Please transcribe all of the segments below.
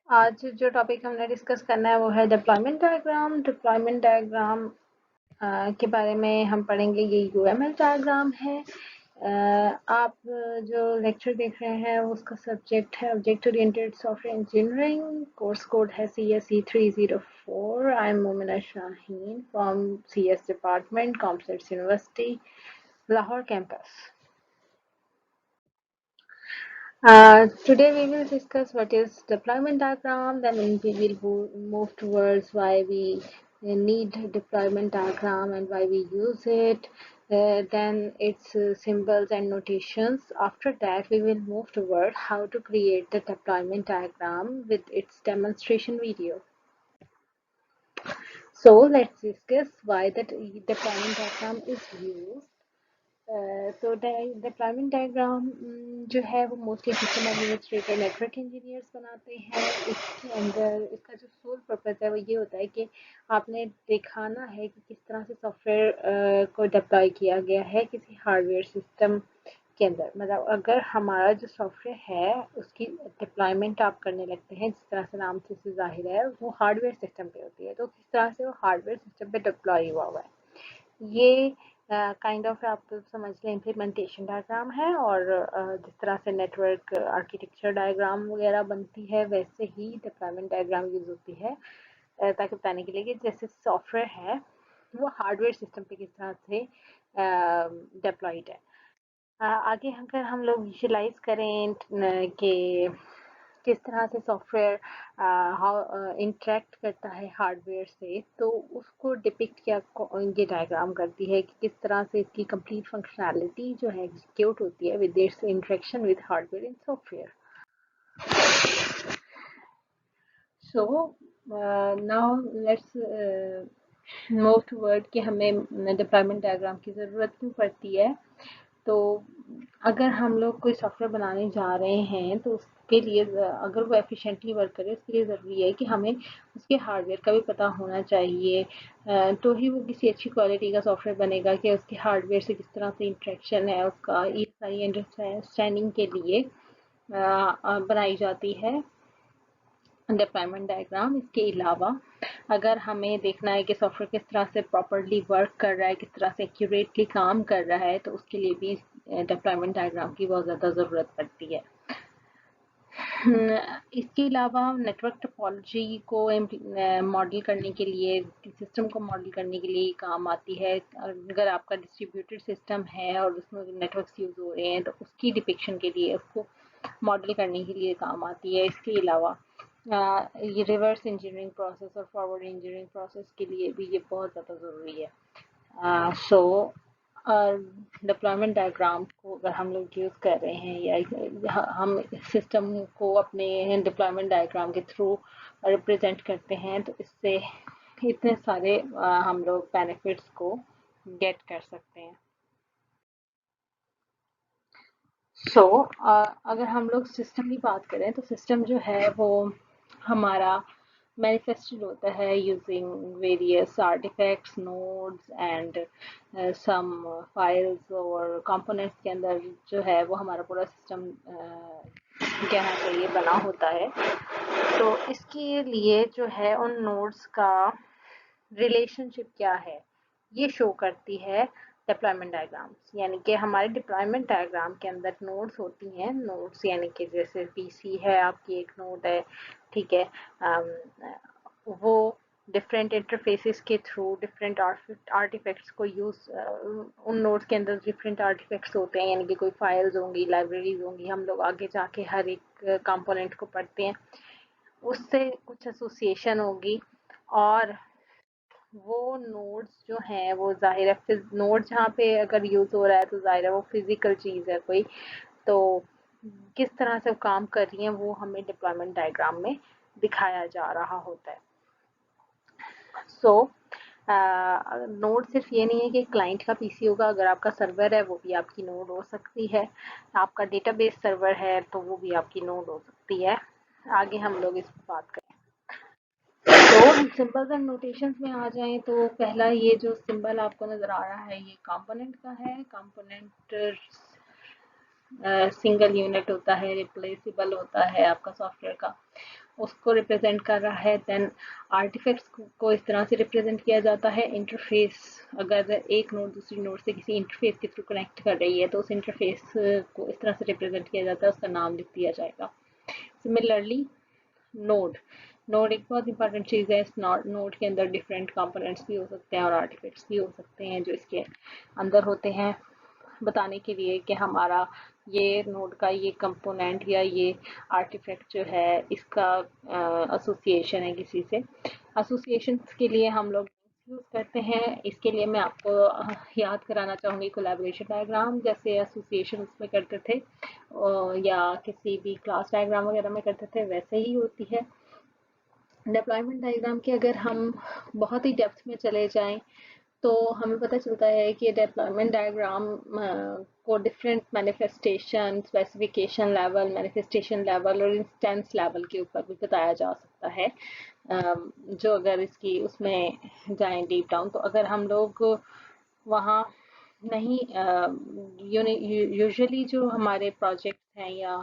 आज जो टॉपिक हमने डिस्कस करना है वो है डिप्लॉयमेंट डायग्राम। डिप्लॉयमेंट डायग्राम के बारे में हम पढ़ेंगे। ये यूएमएल डायग्राम है। आप जो लेक्चर देख रहे हैं उसका सब्जेक्ट है object oriented software engineering. Course code है CSE 304। I am Momina Shaheen from CS department, commerce university, Lahore campus. Today we will discuss what is deployment diagram, then we will move towards why we need deployment diagram and why we use it, then its symbols and notations. After that we will move toward how to create the deployment diagram with its demonstration video. So let's discuss why the deployment diagram is used. तो deployment diagram जो है वो mostly system administrator network engineers बनाते हैं। इसके अंदर इसका जो सोल पर्पस है वो ये होता है कि आपने दिखाना है कि किस तरह से सॉफ्टवेयर को डिप्लॉय किया गया है किसी हार्डवेयर सिस्टम के अंदर। मतलब अगर हमारा जो सॉफ्टवेयर है उसकी डिप्लॉयमेंट आप करने लगते हैं, जिस तरह से नाम से जाहिर है वो हार्डवेयर सिस्टम पे होती है, तो किस तरह से वो हार्डवेयर सिस्टम पे डिप्लॉय हुआ हुआ है, ये काइंड ऑफ आप समझ लें इम्प्लीमेंटेशन डायग्राम है। और जिस तरह से नेटवर्क आर्किटेक्चर डायग्राम वगैरह बनती है वैसे ही डिप्लॉयमेंट डायग्राम यूज होती है, ताकि बताने के लिए कि जैसे सॉफ्टवेयर है वो हार्डवेयर सिस्टम पे किस तरह से डिप्लॉयड है। आगे अगर हम लोग विजुलाइज करें कि किस तरह से सॉफ्टवेयर इंटरेक्ट करता है हार्डवेयर से, तो उसको डिपिक्ट किया ये डायग्राम करती है कि किस तरह से इसकी कंप्लीट फंक्शनैलिटी जो है एग्जीक्यूट होती है with its interaction with hardware in software. So now let's move toward कि हमें डिप्लॉयमेंट डायग्राम की ज़रूरत क्यों पड़ती है। तो अगर हम लोग कोई सॉफ्टवेयर बनाने जा रहे हैं तो उसके लिए अगर वो एफिशिएंटली वर्क करे उसके लिए ज़रूरी है कि हमें उसके हार्डवेयर का भी पता होना चाहिए, तो ही वो किसी अच्छी क्वालिटी का सॉफ्टवेयर बनेगा कि उसके हार्डवेयर से किस तरह से इंटरेक्शन है उसका, ये सारी अंडरस्टैंडिंग के लिए बनाई जाती है डिप्लॉयमेंट डायग्राम। इसके अलावा अगर हमें देखना है कि सॉफ्टवेयर किस तरह से प्रॉपरली वर्क कर रहा है, किस तरह से एक्यूरेटली काम कर रहा है, तो उसके लिए भी डिप्लॉयमेंट डायग्राम की बहुत ज़्यादा ज़रूरत पड़ती है। इसके अलावा नेटवर्क टोपोलॉजी को मॉडल करने के लिए, सिस्टम को मॉडल करने के लिए काम आती है। अगर आपका डिस्ट्रीब्यूटेड सिस्टम है और उसमें नेटवर्क्स यूज़ हो रहे हैं तो उसकी डिपिक्शन के लिए, उसको मॉडल करने के लिए काम आती है। इसके अलावा ये रिवर्स इंजीनियरिंग प्रोसेस और फॉरवर्ड इंजीनियरिंग प्रोसेस के लिए भी ये बहुत ज़्यादा ज़रूरी है। सो डिप्लॉयमेंट डायग्राम को अगर हम लोग यूज़ कर रहे हैं या हम सिस्टम को अपने डिप्लॉयमेंट डायग्राम के थ्रू रिप्रेजेंट करते हैं तो इससे इतने सारे हम लोग बेनिफिट्स को गेट कर सकते हैं। सो अगर हम लोग सिस्टम की बात करें तो सिस्टम जो है वो हमारा मैनिफेस्टेड होता है using various artifacts, nodes and some files और कंपोनेंट्स के अंदर जो है वो हमारा पूरा सिस्टम कहना चाहिए बना होता है। तो इसके लिए जो है उन नोड्स का रिलेशनशिप क्या है ये शो करती है डिप्लॉयमेंट डायग्राम्स। यानी कि हमारे डिप्लॉयमेंट डायग्राम के अंदर नोड्स होती हैं। नोड्स यानी कि जैसे पीसी है आपकी एक नोड है, ठीक है। वो डिफरेंट इंटरफेसेस के थ्रू डिफरेंट आर्टिफैक्ट्स को यूज़, उन नोड्स के अंदर डिफरेंट आर्टिफैक्ट्स होते हैं, यानी कि कोई फाइल्स होंगी, लाइब्रेरीज होंगी। हम लोग आगे जाके हर एक कंपोनेंट को पढ़ते हैं, उससे कुछ एसोसिएशन होगी। और वो नोड्स जो हैं वो ज़ाहिर है नोड जहाँ पे अगर यूज़ हो रहा है तो ज़ाहिर है वो फिज़िकल चीज़ है कोई, तो किस तरह से वो काम कर रही हैं वो हमें डिप्लॉयमेंट डायग्राम में दिखाया जा रहा होता है। सो नोड सिर्फ ये नहीं है कि क्लाइंट का पीसी होगा, अगर आपका सर्वर है वो भी आपकी नोड हो सकती है, आपका डेटाबेस सर्वर है तो वो भी आपकी नोड हो सकती है। आगे हम लोग इस पर बात करें। तो हम सिंबल्स एंड नोटेशंस में आ जाएं तो पहला ये जो सिंबल आपको नज़र आ रहा है ये कंपोनेंट का है। कंपोनेंट सिंगल यूनिट होता है, रिप्लेसेबल होता है आपका सॉफ्टवेयर का, उसको रिप्रेजेंट कर रहा है। देन आर्टिफैक्ट्स को इस तरह से रिप्रेजेंट किया जाता है। इंटरफेस, अगर एक नोड दूसरी नोड से किसी इंटरफेस के थ्रू कनेक्ट कर रही है तो उस इंटरफेस को इस तरह से रिप्रेजेंट किया जाता है, उसका नाम लिख दिया जाएगा। सिमिलरली नोड, नोड एक बहुत इंपॉर्टेंट चीज़ है। इस नोड के अंदर डिफरेंट कंपोनेंट्स भी हो सकते हैं और आर्टिफैक्ट्स भी हो सकते हैं जो इसके अंदर होते हैं, बताने के लिए कि हमारा ये नोड का ये कंपोनेंट या ये आर्टिफैक्ट जो है इसका एसोसिएशन है किसी से। एसोसिएशन के लिए हम लोग यूज करते हैं। इसके लिए मैं आपको याद कराना चाहूँगी कोलैबोरेशन डायग्राम, जैसे एसोसिएशन उसमें करते थे या किसी भी क्लास डायग्राम वगैरह में करते थे, वैसे ही होती है। डिप्लॉयमेंट डायग्राम के अगर हम बहुत ही डेप्थ में चले जाएं तो हमें पता चलता है कि डिप्लॉयमेंट डायग्राम को different manifestation, specification level, manifestation level और इंस्टेंस लेवल के ऊपर भी बताया जा सकता है। जो अगर इसकी उसमें जाएं डीप डाउन, तो अगर हम लोग वहाँ नहीं, यूजुअली जो हमारे प्रोजेक्ट हैं या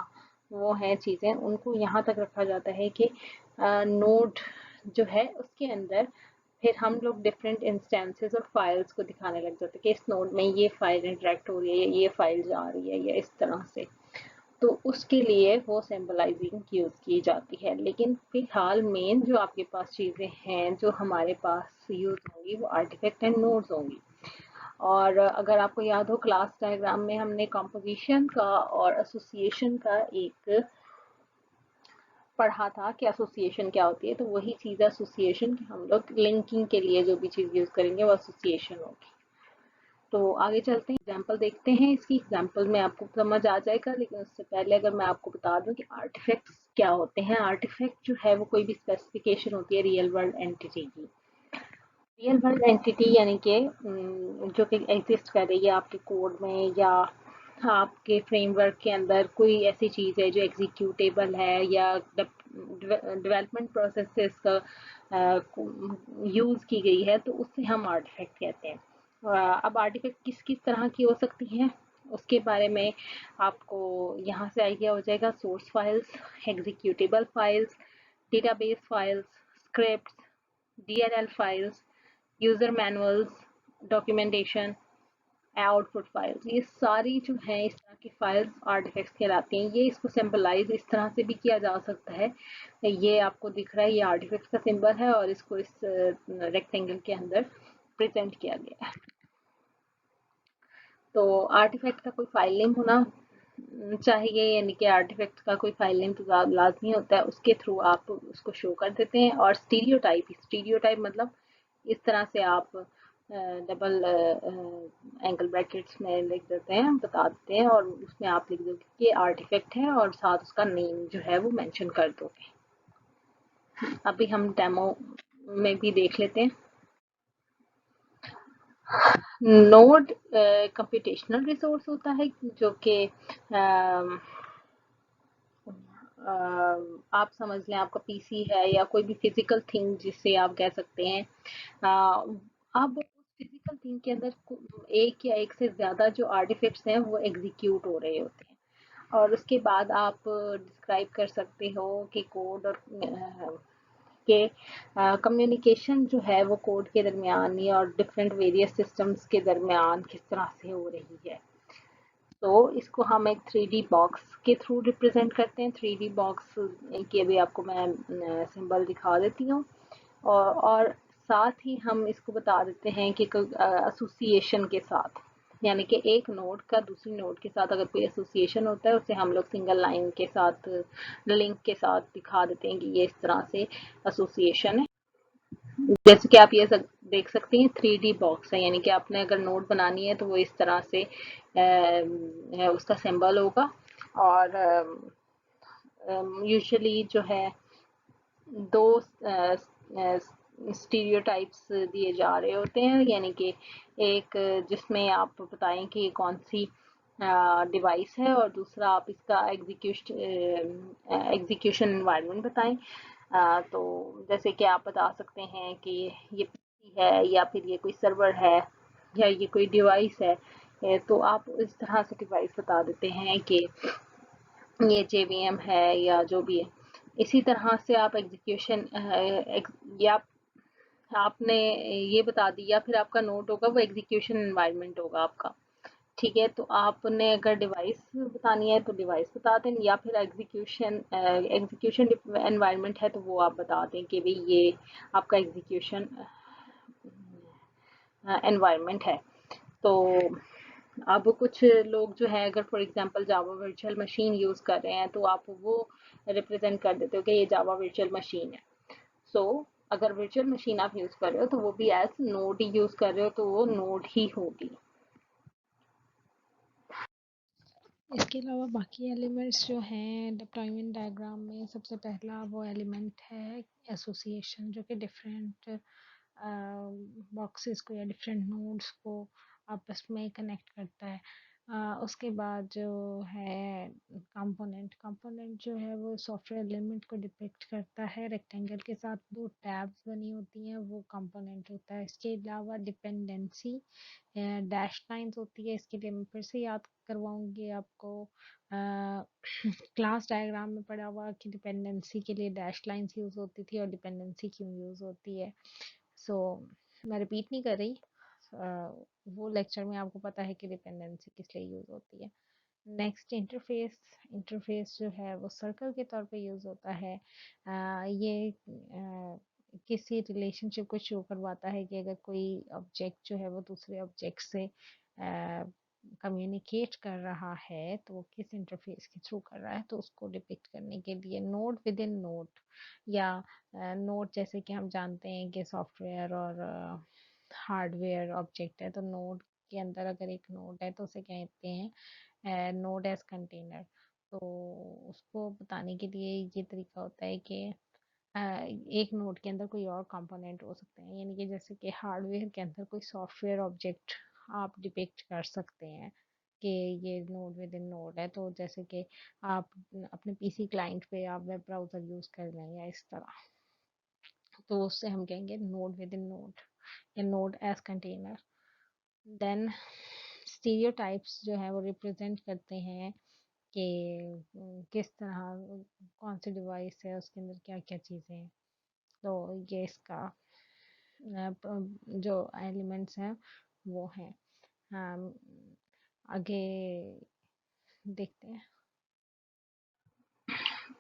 वो हैं चीज़ें, उनको यहाँ तक रखा जाता है कि नोड जो है उसके अंदर फिर हम लोग डिफरेंट इंस्टेंसेस और फाइल्स को दिखाने लग जाते हैं कि इस नोड में ये फाइल इंटरेक्ट हो रही है, ये फाइल जा रही है, या इस तरह से। तो उसके लिए वो सिंबलाइजिंग यूज की जाती है। लेकिन फिलहाल मेन जो आपके पास चीजें हैं जो हमारे पास यूज होंगी वो आर्टिफैक्ट एंड नोड्स होंगी। और अगर आपको याद हो क्लास डायग्राम में हमने कंपोजिशन का और एसोसिएशन का एक पढ़ा था कि एसोसिएशन क्या होती है, तो वही चीज़ एसोसिएशन की हम लोग लिंकिंग के लिए जो भी चीज़ यूज करेंगे वो एसोसिएशन होगी। तो आगे चलते हैं, एग्जाम्पल देखते हैं। इसकी एग्जाम्पल में आपको समझ आ जाएगा, लेकिन उससे पहले अगर मैं आपको बता दूं कि आर्टिफैक्ट्स क्या होते हैं। आर्टिफैक्ट जो है वो कोई भी स्पेसिफिकेशन होती है रियल वर्ल्ड एंटिटी की। रियल वर्ल्ड एंटिटी यानी कि जो कि एग्जिस्ट कर रही है आपके कोड में या आपके फ्रेमवर्क के अंदर, कोई ऐसी चीज़ है जो एग्जीक्यूटेबल है या डेवलपमेंट प्रोसेस से इसका यूज़ की गई है, तो उससे हम आर्टिफैक्ट कहते हैं। अब आर्टिफैक्ट किस किस तरह की हो सकती हैं उसके बारे में आपको यहाँ से आइडिया हो जाएगा। Source files, executable files, database files, scripts, DLL files, user manuals, documentation, output files, ये सारी जो है इस तरह की फाइल्स आर्टिफैक्ट्स कहलाती हैं। ये इसको सिंबलाइज इस तरह से भी किया जा सकता है। ये आपको दिख रहा है, ये आर्टिफैक्ट्स का सिंबल है और इसको इस रेक्टेंगल के अंदर प्रेजेंट किया गया है। तो आर्टिफैक्ट का कोई फाइल नेम होना चाहिए, यानी कि आर्टिफैक्ट का कोई फाइल नेम तो लाजमी होता है, उसके थ्रू आप उसको शो कर देते हैं। और स्टीरियोटाइप मतलब इस तरह से आप डबल एंगल ब्रैकेट्स में लिख देते हैं, बता देते हैं, और उसमें आप लिख दोगे कि आर्टिफैक्ट है और साथ उसका नेम जो है वो मेंशन कर दोगे। अभी हम डेमो में भी देख लेते हैं। नोड कंप्यूटेशनल रिसोर्स होता है जो कि आप समझ लें आपका पीसी है या कोई भी फिजिकल थिंग जिसे आप कह सकते हैं। अब उस फिजिकल थिंग के अंदर एक या एक से ज़्यादा जो आर्टिफैक्ट्स हैं वो एग्जीक्यूट हो रहे होते हैं, और उसके बाद आप डिस्क्राइब कर सकते हो कि कोड और के कम्युनिकेशन जो है वो कोड के दरमियान या और डिफरेंट वेरियस सिस्टम्स के दरमियान किस तरह से हो रही है। तो इसको हम एक 3D बॉक्स के थ्रू रिप्रेजेंट करते हैं। 3D बॉक्स की अभी आपको मैं सिंबल दिखा देती हूँ, और साथ ही हम इसको बता देते हैं कि एसोसिएशन के साथ, यानी कि एक नोड का दूसरी नोड के साथ अगर कोई एसोसिएशन होता है उसे हम लोग सिंगल लाइन के साथ, लिंक के साथ दिखा देते हैं कि ये इस तरह से एसोसिएशन है। जैसे कि आप ये देख सकते हैं 3D बॉक्स है, यानी कि आपने अगर नोट बनानी है तो वो इस तरह से उसका सिंबल होगा। और यूजुअली जो है दो स्टीरियोटाइप्स दिए जा रहे होते हैं, यानी कि एक जिसमें आप बताएं कि ये कौन सी डिवाइस है, और दूसरा आप इसका एग्जीक्यूशन एनवायरनमेंट बताएं। तो जैसे कि आप बता सकते हैं कि ये पीसी है, या फिर ये कोई सर्वर है, या ये कोई डिवाइस है, है, तो आप इस तरह से डिवाइस बता देते हैं कि ये JVM है या जो भी है। इसी तरह से आप एग्जीक्यूशन या आपने ये बता दिया, फिर आपका नोट होगा वो एग्जीक्यूशन एनवायरनमेंट होगा आपका। ठीक है, तो आपने अगर डिवाइस बतानी है तो डिवाइस बता दें, या फिर एग्जीक्यूशन एनवायरनमेंट है तो वो आप बता दें कि भाई ये आपका एग्जीक्यूशन एनवायरनमेंट है। तो अब कुछ लोग जो है अगर for example Java virtual machine use कर रहे हैं तो आप वो रिप्रेजेंट कर देते हो कि ये जावा वर्चुअल मशीन है। सो अगर वर्चुअल मशीन आप यूज़ कर रहे हो तो वो भी एज नोड ही यूज़ कर रहे हो तो वो नोड ही होगी। इसके अलावा बाकी एलिमेंट्स जो हैं डिप्लॉयमेंट डायग्राम में, सबसे पहला वो एलिमेंट है एसोसिएशन, जो कि डिफरेंट बॉक्सेस को या डिफरेंट नोड्स को आपस में कनेक्ट करता है। उसके बाद जो है कंपोनेंट जो है वो सॉफ्टवेयर एलिमेंट को डिपिक्ट करता है। रेक्टेंगल के साथ दो टैब्स बनी होती हैं, वो कंपोनेंट होता है। इसके अलावा डिपेंडेंसी डैश लाइंस होती है। इसके लिए मैं फिर से याद करवाऊंगी आपको, क्लास डायग्राम में पढ़ा हुआ कि डिपेंडेंसी के लिए डैश लाइंस यूज होती थी और डिपेंडेंसी क्यों यूज होती है। सो मैं रिपीट नहीं कर रही, वो लेक्चर में आपको पता है कि डिपेंडेंसी किस लिए यूज होती है। नेक्स्ट इंटरफेस जो है वो सर्कल के तौर पे यूज होता है। ये किसी रिलेशनशिप को शो करवाता है कि अगर कोई ऑब्जेक्ट जो है वो दूसरे ऑब्जेक्ट से कम्युनिकेट कर रहा है तो वो किस इंटरफेस के थ्रू कर रहा है, तो उसको डिपिक्ट करने के लिए नोड विद इन नोड, या नोड जैसे कि हम जानते हैं कि सॉफ्टवेयर और हार्डवेयर ऑब्जेक्ट है, तो नोड के अंदर अगर एक नोड है तो उसे कहते हैं नोड एज कंटेनर। तो उसको बताने के लिए ये तरीका होता है कि एक नोड के अंदर कोई और कंपोनेंट हो सकते हैं, यानी कि जैसे कि हार्डवेयर के अंदर कोई सॉफ्टवेयर ऑब्जेक्ट आप डिपिक्ट कर सकते हैं कि ये नोड विद इन नोड है। तो जैसे कि आप अपने पीसी क्लाइंट पे आप वेब ब्राउज़र यूज़ कर रहे हैं या इस तरह, तो उससे हम कहेंगे नोड विद इन नोड या node as container. Then stereotypes जो है वो रिप्रेजेंट करते हैं कि किस तरह कौन सी डिवाइस है, उसके अंदर क्या क्या चीज़ें हैं। तो ये इसका जो एलिमेंट्स हैं वो हैं। हम आगे देखते हैं।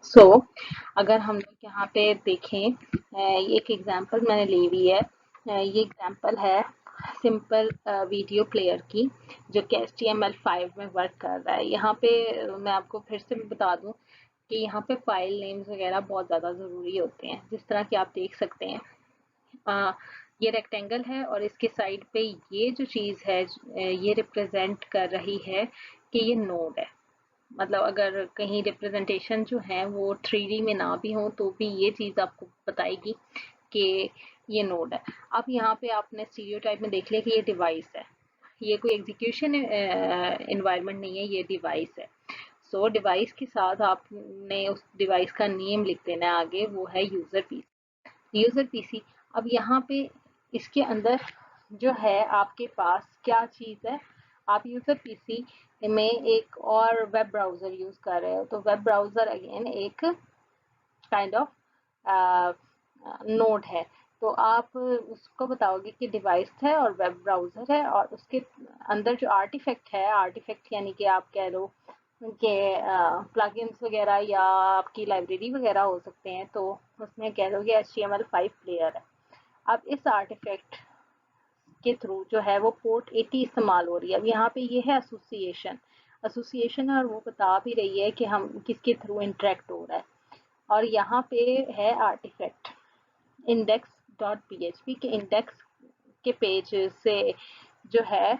सो अगर हम लोग यहाँ पे देखें, ये एक एग्जांपल मैंने ली हुई है। ये एग्जांपल है सिंपल वीडियो प्लेयर की, जो कि HTML5 में वर्क कर रहा है। यहाँ पे मैं आपको फिर से बता दूं कि यहाँ पे फाइल नेम्स वगैरह बहुत ज़्यादा ज़रूरी होते हैं, जिस तरह कि आप देख सकते हैं। ये रेक्टेंगल है और इसके साइड पे ये जो चीज़ है ये रिप्रेजेंट कर रही है कि ये नोड है। मतलब अगर कहीं रिप्रेजेंटेशन जो है वो 3D में ना भी हो तो भी ये चीज़ आपको बताएगी कि ये नोड है। अब यहाँ पे आपने स्टीरियोटाइप में देख लिया कि ये डिवाइस है, ये कोई एग्जीक्यूशन एनवायरनमेंट नहीं है, ये डिवाइस है। सो डिवाइस के साथ आपने उस डिवाइस का नेम लिख देना है आगे, वो है यूज़र पीसी। अब यहाँ पे इसके अंदर जो है आपके पास क्या चीज़ है, आप यूज़र पीसी में एक और वेब ब्राउज़र यूज़ कर रहे हो, तो वेब ब्राउज़र अगेन एक काइंड ऑफ नोड है। तो आप उसको बताओगे कि डिवाइस है और वेब ब्राउज़र है, और उसके अंदर जो आर्टिफैक्ट यानी कि आप कह लो कि प्लगइन्स वगैरह या आपकी लाइब्रेरी वगैरह हो सकते हैं, तो उसमें कह लो कि HTML5 प्लेयर है। अब इस आर्टिफैक्ट के थ्रू जो है वो पोर्ट 80 इस्तेमाल हो रही है। अब यहाँ पे ये है एसोसिएशन और वो बता भी रही है कि हम किसके थ्रू इंटरेक्ट हो रहा है। और यहाँ पे है आर्टिफैक्ट इंडेक्स डॉट PHP के इंडेक्स के पेज से जो है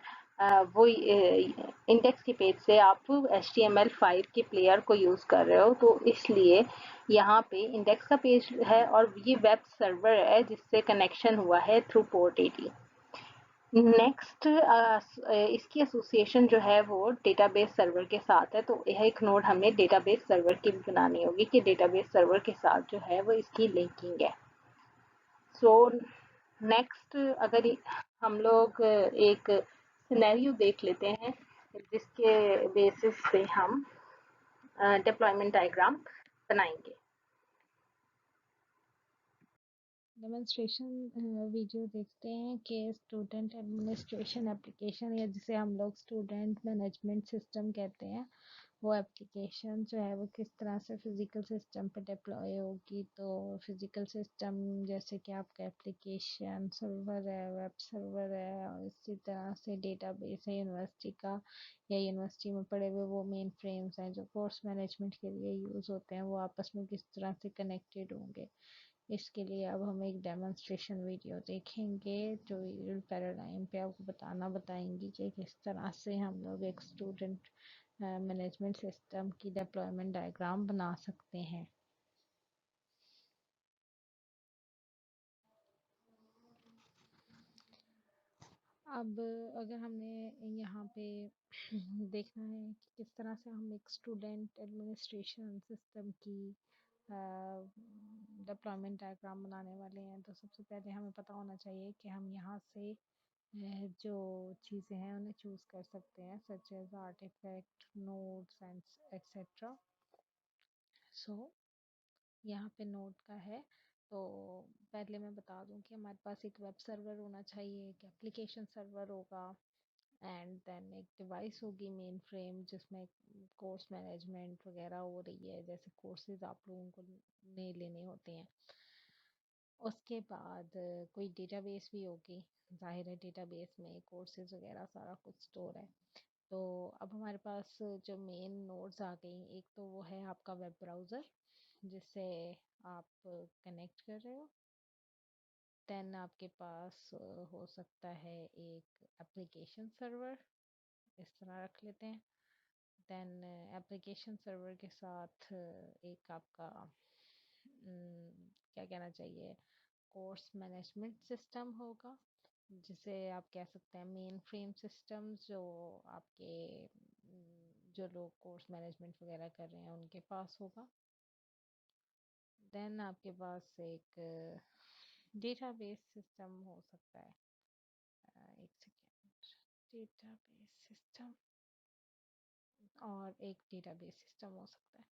वो इंडेक्स के पेज से आप HTML5 के प्लेयर को यूज़ कर रहे हो, तो इसलिए यहाँ पे इंडेक्स का पेज है और ये वेब सर्वर है जिससे कनेक्शन हुआ है थ्रू पोर्ट 80। नेक्स्ट इसकी एसोसिएशन जो है वो डेटाबेस सर्वर के साथ है, तो यह एक नोड हमें डेटाबेस सर्वर की भी बनानी होगी कि डेटाबेस सर्वर के साथ जो है वो इसकी लिंकिंग है। सो नेक्स्ट अगर हम लोग एक सिनेरियो देख लेते हैं जिसके बेसिस पे हम डिप्लॉयमेंट डायग्राम बनाएंगे। डेमोन्स्ट्रेशन वीडियो देखते हैं कि स्टूडेंट एडमिनिस्ट्रेशन एप्लीकेशन, या जिसे हम लोग स्टूडेंट मैनेजमेंट सिस्टम कहते हैं, वो एप्लीकेशन जो है वो किस तरह से फिजिकल सिस्टम पे डिप्लॉय होगी। तो फिजिकल सिस्टम जैसे कि आपका एप्लीकेशन सर्वर है, वेब सर्वर है, और इसी तरह से डेटाबेस है यूनिवर्सिटी का, या यूनिवर्सिटी में पड़े हुए वो मेन फ्रेम्स हैं जो कोर्स मैनेजमेंट के लिए यूज़ होते हैं, वो आपस में किस तरह से कनेक्टेड होंगे। इसके लिए अब हम एक डेमोन्स्ट्रेशन वीडियो देखेंगे जो पैराडाइम पे आपको बताएंगी कि किस तरह से हम लोग एक स्टूडेंट मैनेजमेंट सिस्टम की डिप्लॉयमेंट डायग्राम बना सकते हैं। अब अगर हमने यहाँ पे देखना है कि किस तरह से हम एक स्टूडेंट एडमिनिस्ट्रेशन सिस्टम की डिप्लॉयमेंट डायग्राम बनाने वाले हैं, तो सबसे पहले हमें पता होना चाहिए कि हम यहाँ से जो चीज़ें हैं उन्हें चूज़ कर सकते हैं, such as artefact, notes and etcetera. So यहाँ पे नोट का है, तो पहले मैं बता दूं कि हमारे पास एक वेब सर्वर होना चाहिए, एक एप्लीकेशन सर्वर होगा, एंड देन एक डिवाइस होगी मेन फ्रेम जिसमें कोर्स मैनेजमेंट वगैरह हो रही है, जैसे कोर्सेज आप लोगों को ने लेने होते हैं। उसके बाद कोई डेटाबेस भी होगी, जाहिर है डेटाबेस में कोर्सेज वगैरह सारा कुछ स्टोर है। तो अब हमारे पास जो मेन नोड्स आ गई, एक तो वो है आपका वेब ब्राउज़र जिससे आप कनेक्ट कर रहे हो। देन आपके पास हो सकता है एक एप्लीकेशन सर्वर, इस तरह रख लेते हैं। देन एप्लीकेशन सर्वर के साथ एक आपका क्या कहना चाहिए, कोर्स मैनेजमेंट सिस्टम होगा, जिसे आप कह सकते हैं मेन फ्रेम सिस्टम, जो आपके जो लोग कोर्स मैनेजमेंट वगैरह कर रहे हैं उनके पास होगा। देन आपके पास एक डेटाबेस सिस्टम हो सकता है, एक सेकेंड, डेटाबेस सिस्टम, और एक डेटाबेस सिस्टम हो सकता है।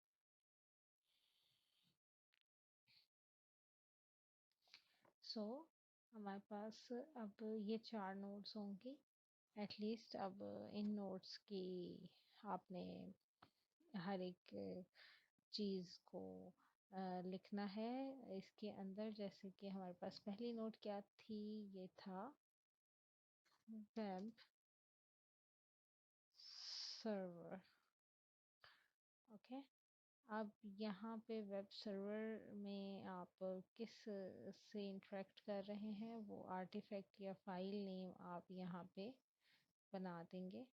सो हमारे पास अब ये 4 नोड्स होंगी एटलीस्ट। अब इन नोड्स की आपने हर एक चीज़ को लिखना है इसके अंदर। जैसे कि हमारे पास पहली नोट क्या थी, ये था वेब सर्वर। ओके, अब यहाँ पे वेब सर्वर में आप किस से इंटरेक्ट कर रहे हैं वो आर्टिफैक्ट या फाइल नेम आप यहाँ पे बना देंगे।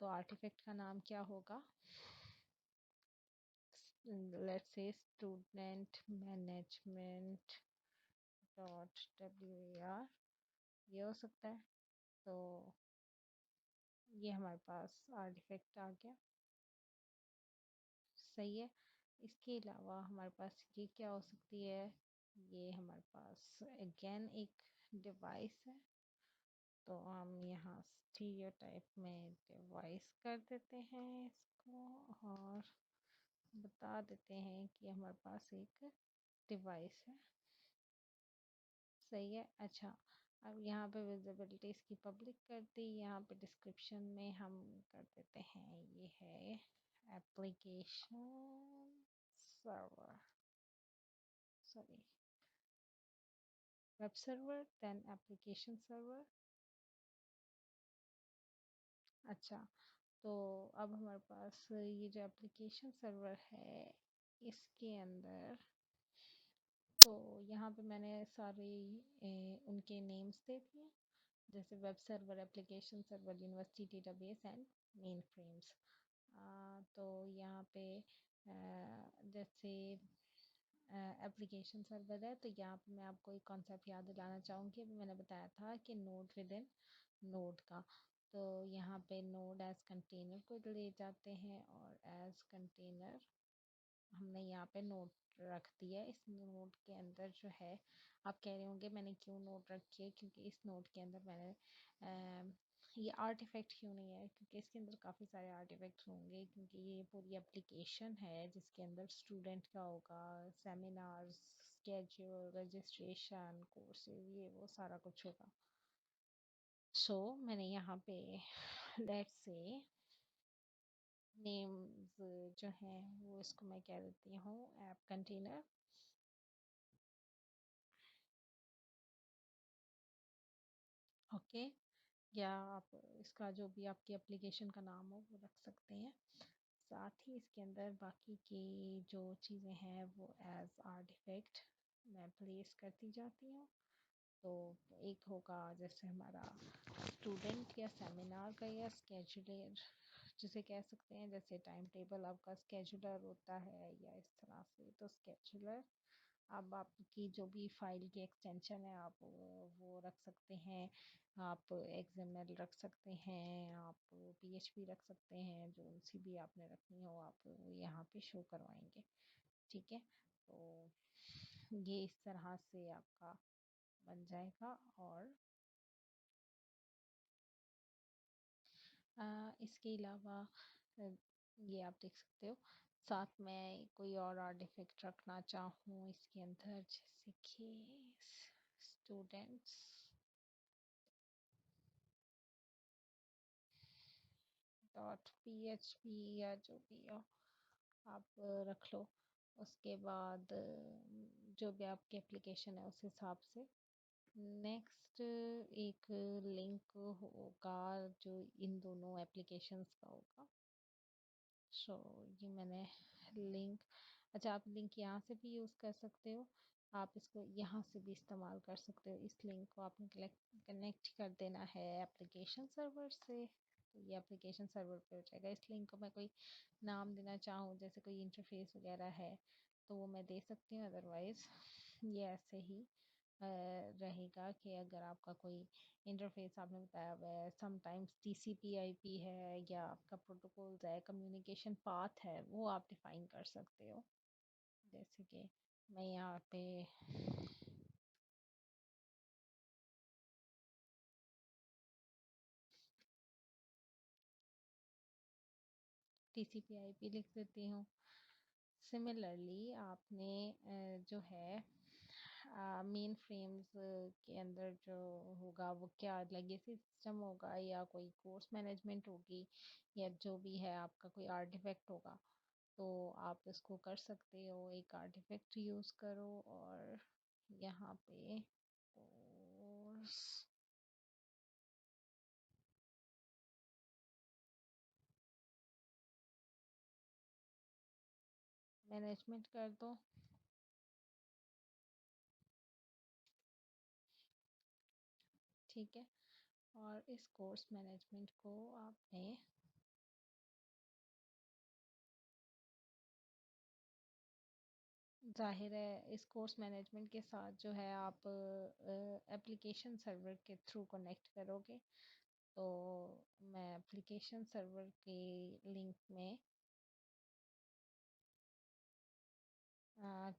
तो आर्टिफैक्ट का नाम क्या होगा, let's say student management dot WAR, ये हो सकता है। तो ये हमारे पास आर्टिफैक्ट आ गया, सही है। इसके अलावा हमारे पास ये क्या हो सकती है, ये हमारे पास अगेन एक डिवाइस है, तो हम यहाँ स्टीरियोटाइप में डिवाइस कर देते हैं इसको, और बता देते हैं कि हमारे पास एक डिवाइस है, सही है। अच्छा, अब यहाँ पे विजिबिलिटी इसकी पब्लिक कर दी, यहाँ पे डिस्क्रिप्शन में हम कर देते हैं ये है application server, sorry web server then application server. अच्छा, तो अब हमारे पास ये जो एप्लीकेशन सर्वर है इसके अंदर, तो यहाँ पे मैंने सारे उनके नेम्स दे दिए, जैसे web server, application server, university database and main frames. तो यहाँ पे जैसे एप्लीकेशन सर्वर है, तो यहाँ पे मैं आपको एक कॉन्सेप्ट याद दिलाना चाहूँगी। अभी मैंने बताया था कि नोड विद इन नोड का, तो यहाँ पे नोड एज कंटेनर को ले जाते हैं, और एज कंटेनर हमने यहाँ पे नोट रख दिया है। इस नोट के अंदर जो है, आप कह रहे होंगे मैंने क्यों नोट रखी है, क्योंकि इस नोट के अंदर मैंने ये आर्टिफैक्ट क्यों नहीं है, क्योंकि इसके अंदर काफ़ी सारे आर्टिफैक्ट्स होंगे, क्योंकि ये पूरी एप्लीकेशन है जिसके अंदर स्टूडेंट का होगा, सेमिनार्स, स्केड्यूल, रजिस्ट्रेशन, कोर्सेज, ये वो सारा कुछ होगा। सो मैंने यहाँ पे लेट्स से नेम्स जो हैं वो इसको मैं कह देती हूँ ऐप कंटेनर। ओके, या आप इसका जो भी आपकी एप्लीकेशन का नाम हो वो रख सकते हैं। साथ ही इसके अंदर बाकी की जो चीज़ें हैं वो एज आर्टिफैक्ट मैं प्लेस करती जाती हूँ। तो एक होगा जैसे हमारा स्टूडेंट या सेमिनार का या स्केजुलर जिसे कह सकते हैं, जैसे टाइम टेबल आपका स्केजुलर होता है या इस तरह से, तो स्केजुलर। अब आपकी जो भी फाइल की एक्सटेंशन है आप वो रख सकते हैं, आप एक्सएमएल रख सकते हैं, आप पीएचपी रख सकते हैं, जो सी भी आपने रखनी हो आप यहाँ पे शो करवाएंगे। ठीक है, तो ये इस तरह से आपका बन जाएगा। और इसके अलावा अ, ये आप देख सकते हो, साथ में कोई और आर्टिफैक्ट रखना चाहूँ इसके अंदर, जैसे कि स्टूडेंट्स डॉट पीएचपी या जो भी हो आप रख लो। उसके बाद जो भी आपकी एप्लीकेशन है उस हिसाब से नेक्स्ट एक लिंक होगा जो इन दोनों एप्लीकेशंस का होगा। सो ये मैंने लिंक, अच्छा आप लिंक यहाँ से भी यूज़ कर सकते हो, आप इसको यहाँ से भी इस्तेमाल कर सकते हो। इस लिंक को आपने कनेक्ट कर देना है एप्लीकेशन सर्वर से, तो ये एप्लीकेशन सर्वर पे हो जाएगा। इस लिंक को मैं कोई नाम देना चाहूँ, जैसे कोई इंटरफेस वगैरह है तो वो मैं दे सकती हूँ, अदरवाइज ये ऐसे ही रहेगा कि अगर आपका कोई इंटरफेस आपने बताया हुआ है, समटाइम्स टीसीपी आईपी है या आपका प्रोटोकॉल्स है, कम्युनिकेशन पाथ है, वो आप डिफाइन कर सकते हो। जैसे कि मैं यहाँ पे टीसीपी आईपी लिख देती हूँ। सिमिलरली आपने जो है मेन फ्रेम्स के अंदर जो होगा वो क्या लेगेसी सिस्टम होगा या कोई कोर्स मैनेजमेंट होगी या जो भी है आपका कोई आर्टिफैक्ट होगा, तो आप इसको कर सकते हो, एक आर्टिफैक्ट यूज़ करो और यहाँ पे कोर्स मैनेजमेंट कर दो। ठीक है, और इस कोर्स मैनेजमेंट को आपने जाहिर है इस कोर्स मैनेजमेंट के साथ जो है आप एप्लीकेशन सर्वर के थ्रू कनेक्ट करोगे। तो मैं एप्लीकेशन सर्वर के लिंक में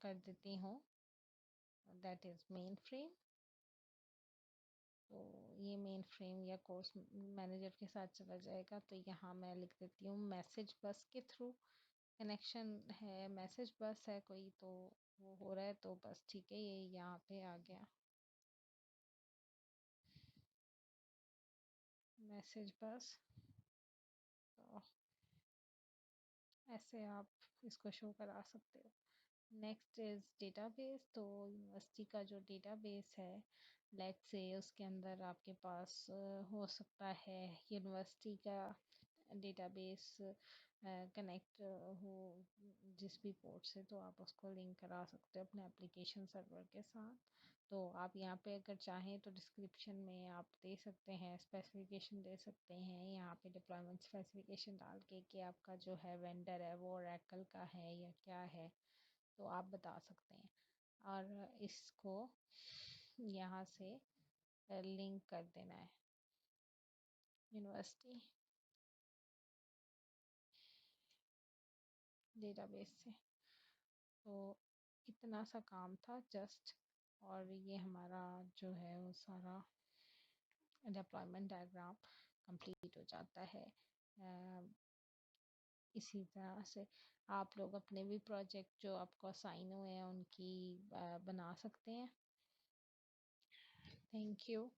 कर देती हूँ, दैट इज़ मेन फ्रेम। तो ये मेन फ्रेम या कोर्स मैनेजर के साथ चला जाएगा। तो यहाँ मैं लिख देती हूँ मैसेज बस के थ्रू कनेक्शन है, मैसेज बस है कोई तो वो हो रहा है, तो बस ठीक है, ये यहाँ पे आ गया मैसेज बस। तो ऐसे आप इसको शो करा सकते हो। Next is database. तो यूनिवर्सिटी का जो डेटाबेस है, लेट्स से उसके अंदर आपके पास हो सकता है यूनिवर्सिटी का डेटाबेस कनेक्ट हो जिस भी पोर्ट से, तो आप उसको लिंक करा सकते हो अपने एप्लीकेशन सर्वर के साथ। तो आप यहाँ पे अगर चाहें तो डिस्क्रिप्शन में आप दे सकते हैं, स्पेसिफिकेशन दे सकते हैं, यहाँ पे डिप्लॉयमेंट स्पेसिफिकेशन डाल के कि आपका जो है वेंडर है वो ओरेकल का है या क्या है, तो आप बता सकते हैं। और इसको यहाँ से लिंक कर देना है यूनिवर्सिटी डेटाबेस से। तो इतना सा काम था जस्ट, और ये हमारा जो है वो सारा डिप्लॉयमेंट डायग्राम कंप्लीट हो जाता है। इसी तरह से आप लोग अपने भी प्रोजेक्ट जो आपको असाइन हुए हैं उनकी बना सकते हैं। Thank you.